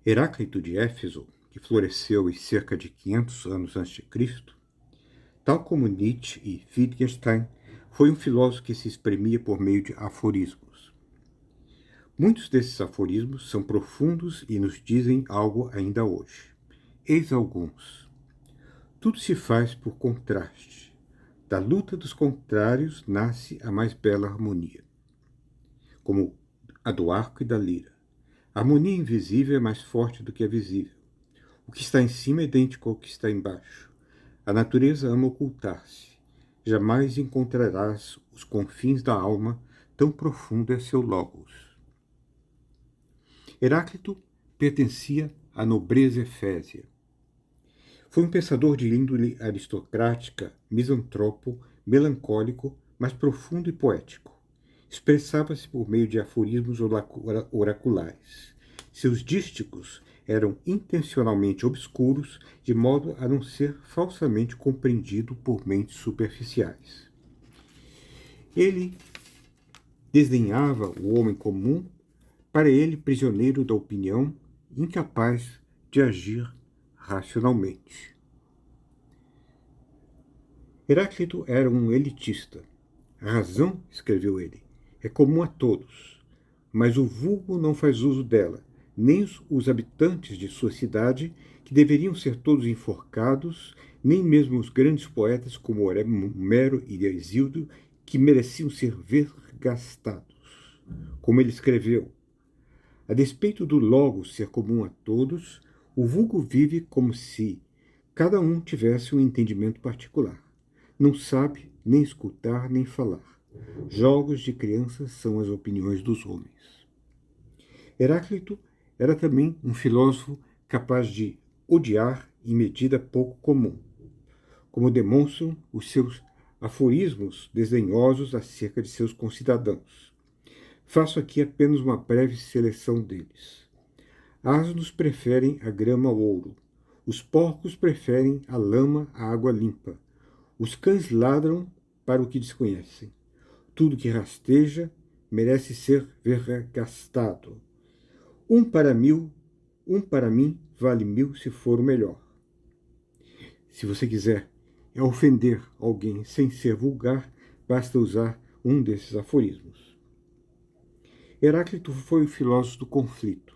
Heráclito de Éfeso, que floresceu em cerca de 500 anos a.C., tal como Nietzsche e Wittgenstein, foi um filósofo que se exprimia por meio de aforismos. Muitos desses aforismos são profundos e nos dizem algo ainda hoje. Eis alguns. Tudo se faz por contraste. Da luta dos contrários nasce a mais bela harmonia, como a do arco e da lira. A harmonia invisível é mais forte do que a visível. O que está em cima é idêntico ao que está embaixo. A natureza ama ocultar-se. Jamais encontrarás os confins da alma, tão profundo é seu logos. Heráclito pertencia à nobreza efésia. Foi um pensador de índole aristocrática, misantropo, melancólico, mas profundo e poético. Expressava-se por meio de aforismos oraculares. Seus dísticos eram intencionalmente obscuros, de modo a não ser falsamente compreendido por mentes superficiais. Ele desdenhava o homem comum, para ele prisioneiro da opinião, incapaz de agir racionalmente. Heráclito era um elitista. A razão, escreveu ele, é comum a todos, mas o vulgo não faz uso dela, nem os habitantes de sua cidade, que deveriam ser todos enforcados, nem mesmo os grandes poetas como Homero e Hesíodo, que mereciam ser vergastados. Como ele escreveu, a despeito do logos ser comum a todos, o vulgo vive como se cada um tivesse um entendimento particular. Não sabe nem escutar nem falar. Jogos de crianças são as opiniões dos homens. Heráclito era também um filósofo capaz de odiar em medida pouco comum, como demonstram os seus aforismos desdenhosos acerca de seus concidadãos. Faço aqui apenas uma breve seleção deles. Asnos preferem a grama ao ouro. Os porcos preferem a lama à água limpa. Os cães ladram para o que desconhecem. Tudo que rasteja merece ser vergastado. Um para mim vale 1000 se for o melhor. Se você quiser ofender alguém sem ser vulgar, basta usar um desses aforismos. Heráclito foi o filósofo do conflito.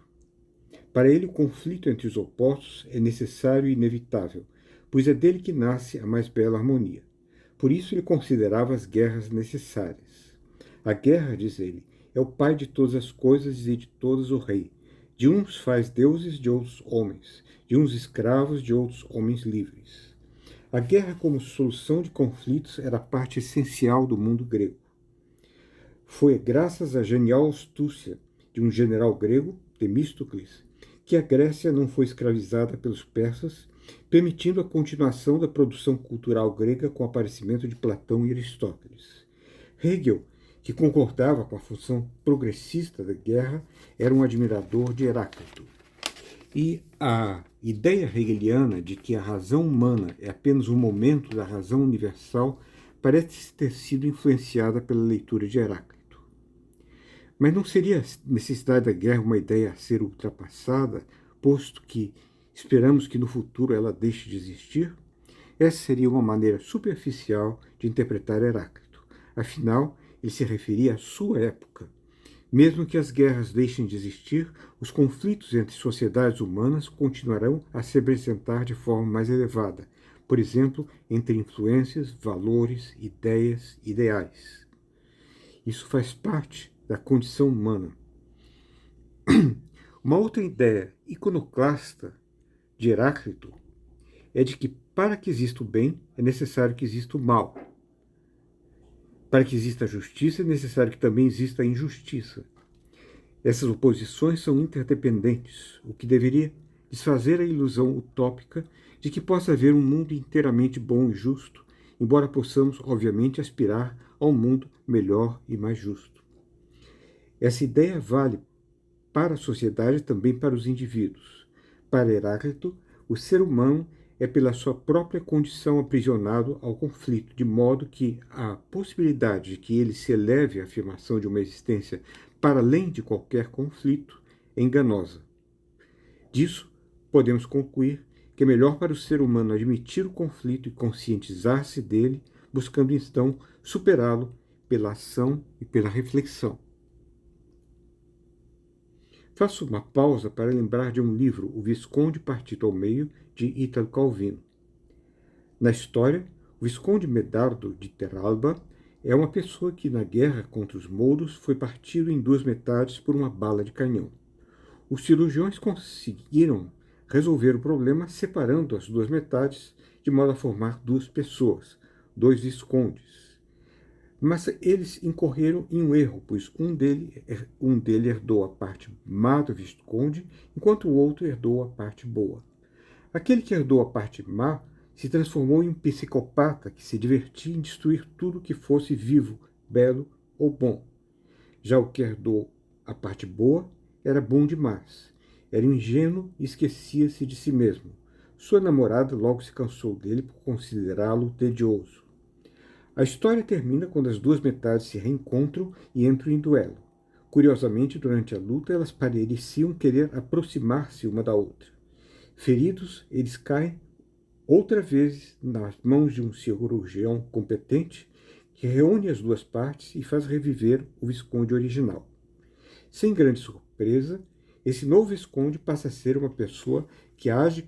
Para ele, o conflito entre os opostos é necessário e inevitável, pois é dele que nasce a mais bela harmonia. Por isso ele considerava as guerras necessárias. A guerra, diz ele, é o pai de todas as coisas e de todas o rei. De uns faz deuses, de outros homens, de uns escravos, de outros homens livres. A guerra como solução de conflitos era a parte essencial do mundo grego. Foi graças à genial astúcia de um general grego, Temístocles, que a Grécia não foi escravizada pelos persas, permitindo a continuação da produção cultural grega com o aparecimento de Platão e Aristóteles. Hegel, que concordava com a função progressista da guerra, era um admirador de Heráclito. E a ideia hegeliana de que a razão humana é apenas um momento da razão universal parece ter sido influenciada pela leitura de Heráclito. Mas não seria a necessidade da guerra uma ideia a ser ultrapassada, posto que esperamos que no futuro ela deixe de existir? Essa seria uma maneira superficial de interpretar Heráclito. Afinal, ele se referia à sua época. Mesmo que as guerras deixem de existir, os conflitos entre sociedades humanas continuarão a se apresentar de forma mais elevada, por exemplo, entre influências, valores, ideias, ideais. Isso faz parte da condição humana. Uma outra ideia iconoclasta de Heráclito é de que para que exista o bem é necessário que exista o mal. Para que exista a justiça é necessário que também exista a injustiça. Essas oposições são interdependentes, o que deveria desfazer a ilusão utópica de que possa haver um mundo inteiramente bom e justo, embora possamos, obviamente, aspirar a um mundo melhor e mais justo. Essa ideia vale para a sociedade e também para os indivíduos. Para Heráclito, o ser humano é pela sua própria condição aprisionado ao conflito, de modo que a possibilidade de que ele se eleve à afirmação de uma existência para além de qualquer conflito é enganosa. Disso, podemos concluir que é melhor para o ser humano admitir o conflito e conscientizar-se dele, buscando então superá-lo pela ação e pela reflexão. Faço uma pausa para lembrar de um livro, O Visconde Partido ao Meio, de Ítalo Calvino. Na história, o Visconde Medardo de Terralba é uma pessoa que, na guerra contra os mouros, foi partido em duas metades por uma bala de canhão. Os cirurgiões conseguiram resolver o problema separando as duas metades de modo a formar duas pessoas, dois viscondes. Mas eles incorreram em um erro, pois um dele herdou a parte má do visconde, enquanto o outro herdou a parte boa. Aquele que herdou a parte má se transformou em um psicopata que se divertia em destruir tudo que fosse vivo, belo ou bom. Já o que herdou a parte boa era bom demais. Era ingênuo e esquecia-se de si mesmo. Sua namorada logo se cansou dele por considerá-lo tedioso. A história termina quando as duas metades se reencontram e entram em duelo. Curiosamente, durante a luta, elas pareciam querer aproximar-se uma da outra. Feridos, eles caem outra vez nas mãos de um cirurgião competente que reúne as duas partes e faz reviver o Visconde original. Sem grande surpresa, esse novo Visconde passa a ser uma pessoa que age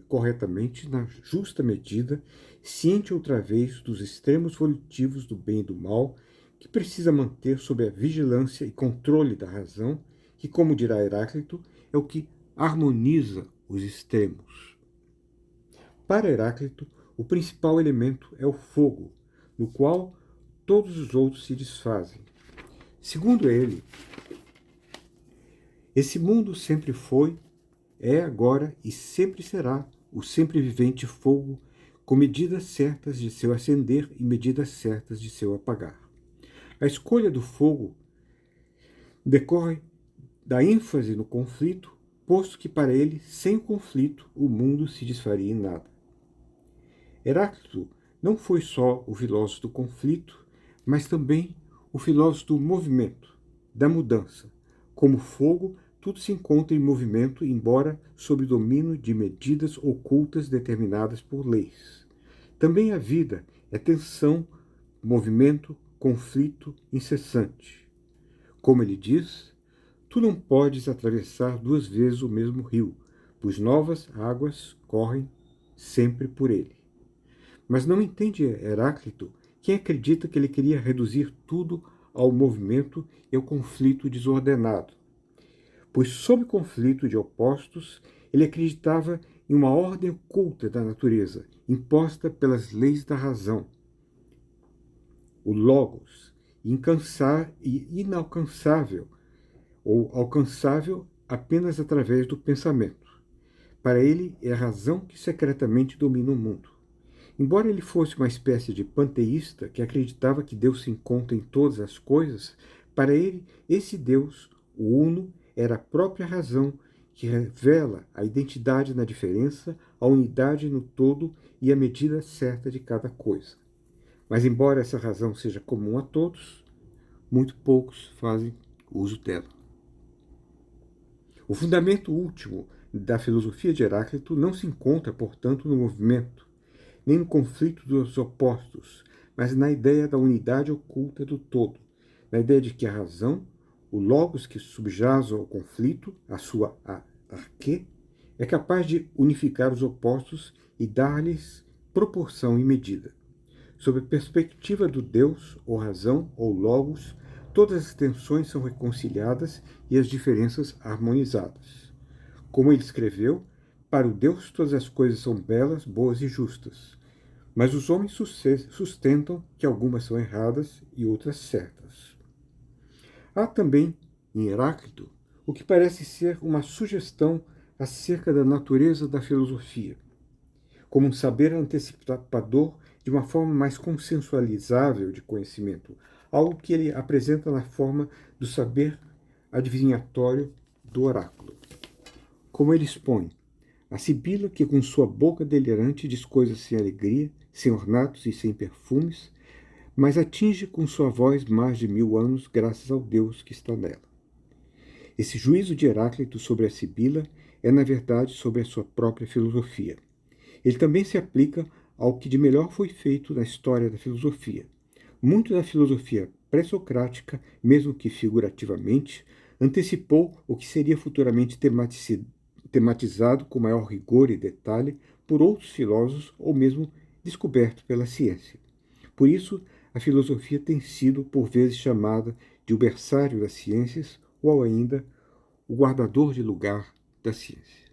corretamente na justa medida, ciente outra vez dos extremos volitivos do bem e do mal, que precisa manter sob a vigilância e controle da razão, que, como dirá Heráclito, é o que harmoniza os extremos. Para Heráclito, o principal elemento é o fogo, no qual todos os outros se desfazem. Segundo ele, esse mundo sempre foi, é agora e sempre será o sempre vivente fogo, com medidas certas de seu acender e medidas certas de seu apagar. A escolha do fogo decorre da ênfase no conflito, posto que para ele, sem o conflito, o mundo se desfaria em nada. Heráclito não foi só o filósofo do conflito, mas também o filósofo do movimento, da mudança. Como fogo, tudo se encontra em movimento, embora sob domínio de medidas ocultas determinadas por leis. Também a vida é tensão, movimento, conflito incessante. Como ele diz, tu não podes atravessar duas vezes o mesmo rio, pois novas águas correm sempre por ele. Mas não entende Heráclito quem acredita que ele queria reduzir tudo ao movimento e ao conflito desordenado. Pois, sob conflito de opostos, ele acreditava em uma ordem oculta da natureza, imposta pelas leis da razão. O Logos, inalcançável, ou alcançável apenas através do pensamento. Para ele, é a razão que secretamente domina o mundo. Embora ele fosse uma espécie de panteísta que acreditava que Deus se encontra em todas as coisas, para ele, esse Deus, o Uno, era a própria razão que revela a identidade na diferença, a unidade no todo e a medida certa de cada coisa. Mas, embora essa razão seja comum a todos, muito poucos fazem uso dela. O fundamento último da filosofia de Heráclito não se encontra, portanto, no movimento, nem no conflito dos opostos, mas na ideia da unidade oculta do todo, na ideia de que a razão, o logos que subjaz ao conflito, a sua arquê, é capaz de unificar os opostos e dar-lhes proporção e medida. Sob a perspectiva do Deus, ou razão, ou logos, todas as tensões são reconciliadas e as diferenças harmonizadas. Como ele escreveu, para o Deus todas as coisas são belas, boas e justas, mas os homens sustentam que algumas são erradas e outras certas. Há também, em Heráclito, o que parece ser uma sugestão acerca da natureza da filosofia, como um saber antecipador de uma forma mais consensualizável de conhecimento, algo que ele apresenta na forma do saber adivinhatório do oráculo. Como ele expõe, a Sibila, que com sua boca delirante diz coisas sem alegria, sem ornatos e sem perfumes, mas atinge com sua voz mais de 1000 anos graças ao Deus que está nela. Esse juízo de Heráclito sobre a Sibila é, na verdade, sobre a sua própria filosofia. Ele também se aplica ao que de melhor foi feito na história da filosofia. Muito da filosofia pré-socrática, mesmo que figurativamente, antecipou o que seria futuramente tematizado com maior rigor e detalhe por outros filósofos ou mesmo descoberto pela ciência. Por isso, a filosofia tem sido, por vezes, chamada de o berçário das ciências ou ainda o guardador de lugar da ciência.